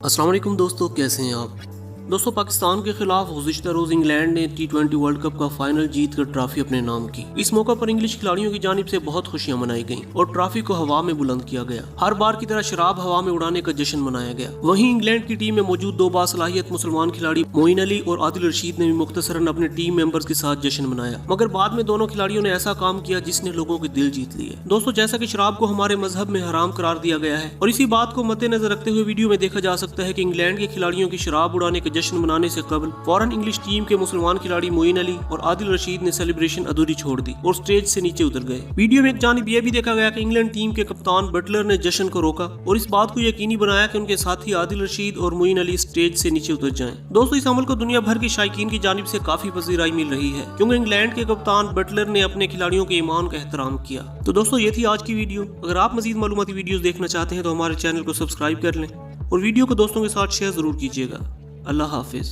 अस्सलाम वालेकुम दोस्तों, कैसे हैं आप। दोस्तों, पाकिस्तान के खिलाफ गुज़िश्ता रोज़ इंग्लैंड ने T20 वर्ल्ड कप का फाइनल जीत कर ट्रॉफी अपने नाम की। इस मौका पर इंग्लिश खिलाड़ियों की जानिब से बहुत खुशियां मनाई गईं और ट्रॉफी को हवा में बुलंद किया गया। हर बार की तरह शराब हवा में उड़ाने का जश्न मनाया गया। वहीं इंग्लैंड की टीम में मौजूद दो बासलाहियत मुसलमान खिलाड़ी मोइन अली और आदिल रशीद ने भी मुख्तसरन अपने टीम मेंबर्स के साथ जश्न मनाया, मगर बाद में दोनों खिलाड़ियों ने ऐसा काम किया जिसने लोगों के दिल जीत लिए। दोस्तों, जैसा कि शराब को हमारे मजहब में हराम करार दिया गया है और इसी बात को मद्देनजर रखते हुए वीडियो में देखा जा सकता है कि इंग्लैंड के खिलाड़ियों की शराब उड़ाने के जश्न मनाने से फौरन इंग्लिश टीम के मुसलमान खिलाड़ी मोइन अली और आदिल रशीद ने सेलिब्रेशन अधूरी छोड़ दी और स्टेज से नीचे उतर गए। वीडियो में एक जानिब यह भी देखा गया कि इंग्लैंड टीम के कप्तान बटलर ने जश्न को रोका और इस बात को यकीनी बनाया कि उनके साथी आदिल रशीद और मोइन अली स्टेज से नीचे उतर जाएं। दोस्तों, इस अमल को दुनिया भर के शायकीन की जानिब से काफी पजीराई मिल रही है, क्योंकि इंग्लैंड के कप्तान बटलर ने अपने खिलाड़ियों के ईमान का एहतराम किया। तो दोस्तों, ये थी आज की वीडियो। अगर आप मजीद मालूमाती वीडियोस देखना चाहते हैं तो हमारे चैनल को सब्सक्राइब कर लें और वीडियो को दोस्तों के साथ शेयर जरूर कीजिएगा। अल्लाह हाफिज।